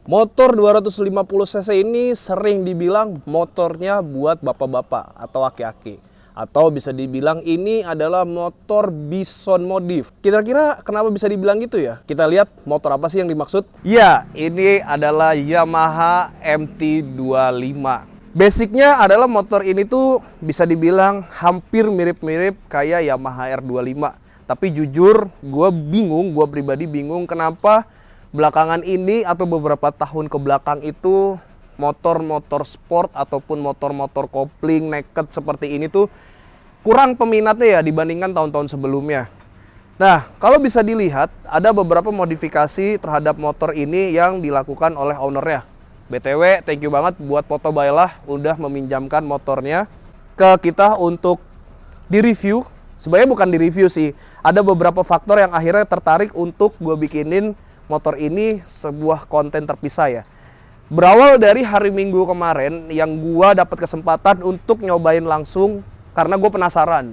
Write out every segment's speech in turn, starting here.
Motor 250 cc ini sering dibilang motornya buat bapak-bapak atau aki-aki. Atau bisa dibilang ini adalah motor Bison modif. Kira-kira kenapa bisa dibilang gitu ya? Kita lihat motor apa sih yang dimaksud? Ya, ini adalah Yamaha MT-25. Basicnya adalah motor ini tuh bisa dibilang hampir mirip-mirip kayak Yamaha R25. Tapi jujur, gue pribadi bingung kenapa belakangan ini atau beberapa tahun ke belakang itu motor-motor sport ataupun motor-motor kopling naked seperti ini tuh kurang peminatnya ya dibandingkan tahun-tahun sebelumnya. Nah, kalau bisa dilihat ada beberapa modifikasi terhadap motor ini yang dilakukan oleh ownernya. BTW, thank you banget buat Foto Baiklah udah meminjamkan motornya ke kita untuk direview. Sebenarnya bukan direview sih, ada beberapa faktor yang akhirnya tertarik untuk gue bikinin motor ini sebuah konten terpisah ya. Berawal dari hari Minggu kemarin yang gua dapat kesempatan untuk nyobain langsung karena gue penasaran.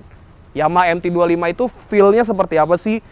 Yamaha MT-25 itu feel-nya seperti apa sih?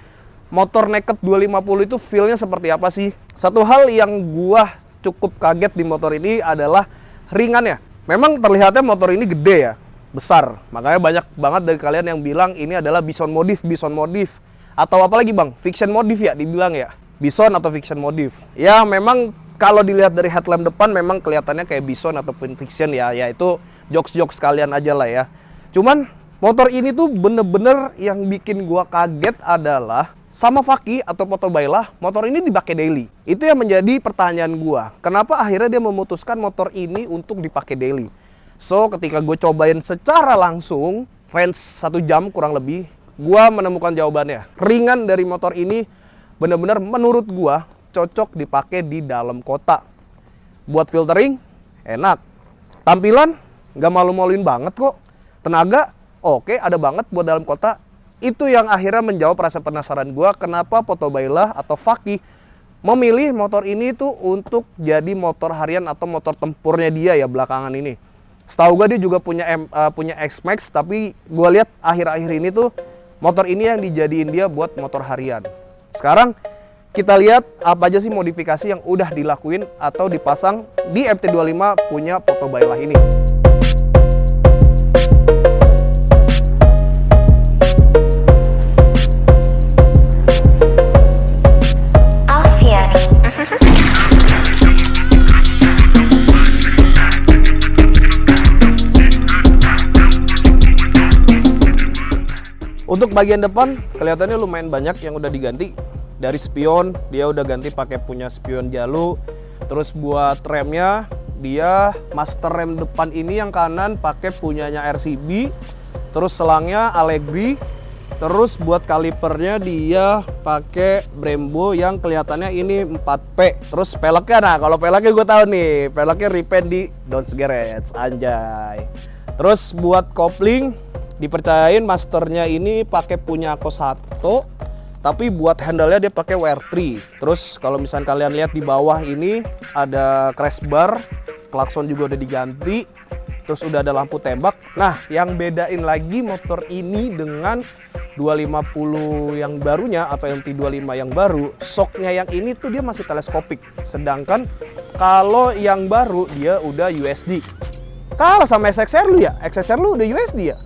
Motor naked 250 itu feel-nya seperti apa sih? Satu hal yang gua cukup kaget di motor ini adalah ringannya. Memang terlihatnya motor ini gede ya, besar. Makanya banyak banget dari kalian yang bilang ini adalah Bison modif. Atau apalagi bang, fiction modif ya dibilang ya. Bison atau fiction modif. Ya memang kalau dilihat dari headlamp depan memang kelihatannya kayak Bison ataupun fiction ya. Ya itu jokes-jokes kalian aja lah ya. Cuman motor ini tuh bener-bener yang bikin gua kaget adalah sama Fakih atau Foto Baiklah, motor ini dipakai daily. Itu yang menjadi pertanyaan gua. Kenapa akhirnya dia memutuskan motor ini untuk dipakai daily? So ketika gue cobain secara langsung, range 1 jam kurang lebih, gua menemukan jawabannya. Ringan dari motor ini benar-benar menurut gua cocok dipakai di dalam kota. Buat filtering enak. Tampilan nggak malu-maluin banget kok. Tenaga oke, ada banget buat dalam kota. Itu yang akhirnya menjawab rasa penasaran gua kenapa Foto Baiklah atau Fakih memilih motor ini tuh untuk jadi motor harian atau motor tempurnya dia ya belakangan ini. Setahu gua dia juga punya X-Max, tapi gua lihat akhir-akhir ini tuh motor ini yang dijadiin dia buat motor harian. Sekarang kita lihat apa aja sih modifikasi yang udah dilakuin atau dipasang di MT-25 punya Foto Baiklah ini. Untuk bagian depan kelihatannya lumayan banyak yang udah diganti. Dari spion dia udah ganti pakai punya spion Jalu. Terus buat remnya dia master rem depan ini yang kanan pakai punyanya RCB. Terus selangnya Allegri. Terus buat kalipernya dia pakai Brembo yang kelihatannya ini 4P. Terus peleknya, nah kalau peleknya gue tahu nih, peleknya repaint di Dons Garage, anjay. Terus buat kopling dipercayain masternya ini pakai punya Kosato, tapi buat handle-nya dia pakai WR3. Terus kalau misalnya kalian lihat di bawah ini ada crash bar, klakson juga udah diganti, terus udah ada lampu tembak. Nah, yang bedain lagi motor ini dengan 250 yang barunya atau MT-25 yang baru, shocknya yang ini tuh dia masih teleskopik. Sedangkan kalau yang baru dia udah USD. Kalah sama XSR lu ya? XSR lu udah USD ya?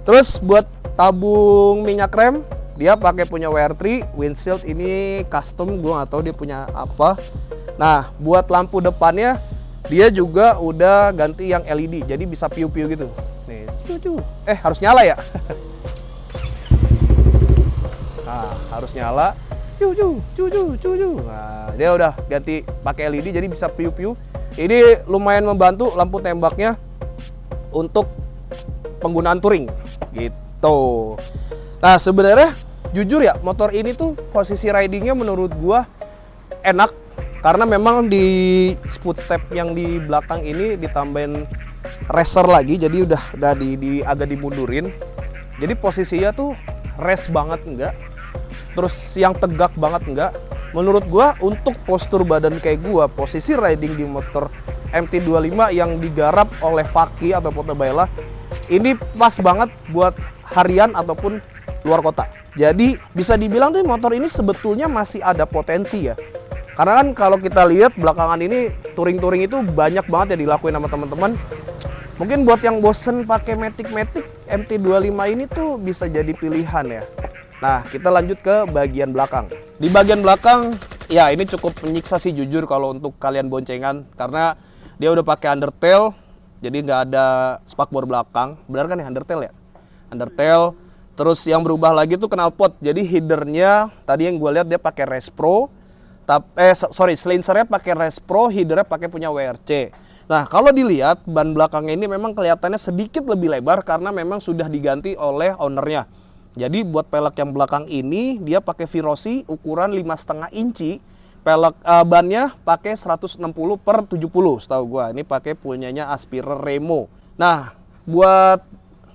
Terus buat tabung minyak rem dia pakai punya WR3. Windshield ini custom, gue nggak tahu dia punya apa. Nah buat lampu depannya dia juga udah ganti yang LED, jadi bisa piu-piu gitu nih. Harus nyala ya. Nah harus nyala. Nah dia udah ganti pakai LED jadi bisa piu-piu. Ini lumayan membantu lampu tembaknya untuk penggunaan touring gitu. Nah sebenarnya jujur ya motor ini tuh posisi ridingnya menurut gua enak karena memang di footstep yang di belakang ini ditambahin racer lagi, jadi udah agak dimundurin. Jadi posisinya tuh rest banget enggak, terus yang tegak banget enggak. Menurut gua untuk postur badan kayak gua, posisi riding di motor MT-25 yang digarap oleh Fakih atau Foto Baiklah ini pas banget buat harian ataupun luar kota. Jadi bisa dibilang tuh motor ini sebetulnya masih ada potensi ya Karena kan kalau kita lihat belakangan ini touring-touring itu banyak banget ya dilakuin sama teman-teman. Mungkin buat yang bosen pakai Matic MT25 ini tuh bisa jadi pilihan ya. Nah, kita lanjut ke bagian belakang. Di bagian belakang, ya ini cukup menyiksa sih jujur kalau untuk kalian boncengan. Karena dia udah pakai undertail, jadi nggak ada spakbor belakang. Benar kan ya undertail ya? Undertail. Terus yang berubah lagi tuh knalpot. Jadi headernya, tadi yang gue lihat dia pakai Race Pro. Silencernya pakai Race Pro, headernya pakai punya WRC. Nah, kalau dilihat ban belakangnya ini memang kelihatannya sedikit lebih lebar karena memang sudah diganti oleh ownernya. Jadi buat pelek yang belakang ini dia pakai Virosi ukuran 5,5 inci. Pelek bannya pakai 160/70 setahu gua. Ini pakai punyanya Aspirer Remo. Nah, buat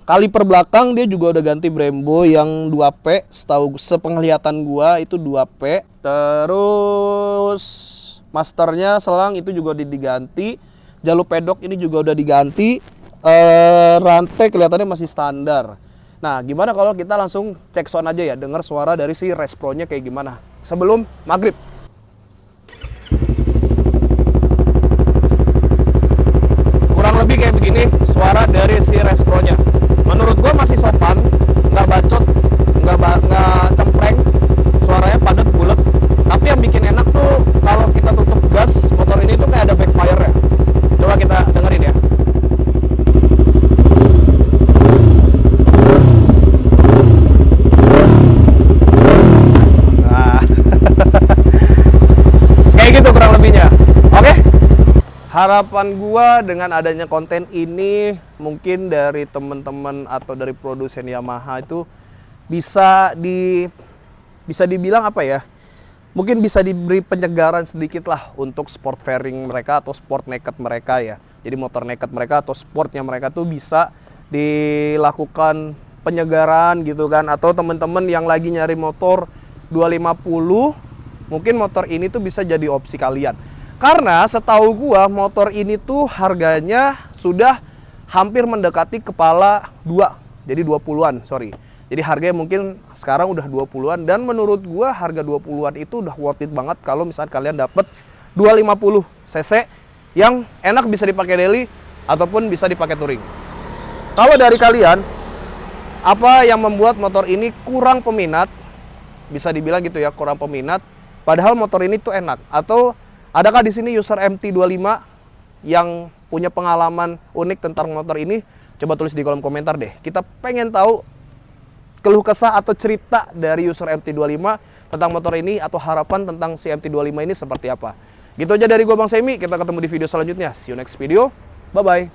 kaliper belakang dia juga udah ganti Brembo yang 2P, setahu sepenglihatan gua itu 2P. Terus masternya selang itu juga udah diganti. Jalur pedok ini juga udah diganti. Rantai kelihatannya masih standar. Nah, gimana kalau kita langsung cek sound aja ya, dengar suara dari si Race Pro-nya kayak gimana sebelum maghrib. Kurang lebih kayak begini suara dari si Race Pro-nya. Menurut gua masih sopan, nggak bacot, nggak cempreng, suaranya padat bulat. Tapi yang bikin enak tuh kalau kita tutup gas motor ini tuh kayak ada backfire ya. Coba kita dengerin ya. Nah, kayak gitu kurang lebihnya. Oke? Harapan gua dengan adanya konten ini mungkin dari teman-teman atau dari produsen Yamaha itu bisa dibilang apa ya? Mungkin bisa diberi penyegaran sedikit lah untuk sport fairing mereka atau sport naked mereka ya. Jadi motor naked mereka atau sportnya mereka tuh bisa dilakukan penyegaran gitu kan. Atau teman-teman yang lagi nyari motor 250, mungkin motor ini tuh bisa jadi opsi kalian. Karena setahu gua motor ini tuh harganya sudah hampir mendekati kepala 2. Jadi 20-an, sorry. Jadi harganya mungkin sekarang udah 20-an dan menurut gua harga 20-an itu udah worth it banget kalau misalnya kalian dapet 250 cc yang enak bisa dipakai daily ataupun bisa dipakai touring. Kalau dari kalian, apa yang membuat motor ini kurang peminat? Bisa dibilang gitu ya, kurang peminat. Padahal motor ini tuh enak. Atau adakah di sini user MT25 yang punya pengalaman unik tentang motor ini? Coba tulis di kolom komentar deh. Kita pengen tahu keluh kesah atau cerita dari user MT25 tentang motor ini atau harapan tentang si MT25 ini seperti apa. Gitu aja dari gua Bang Semi, kita ketemu di video selanjutnya. See you next video. Bye bye.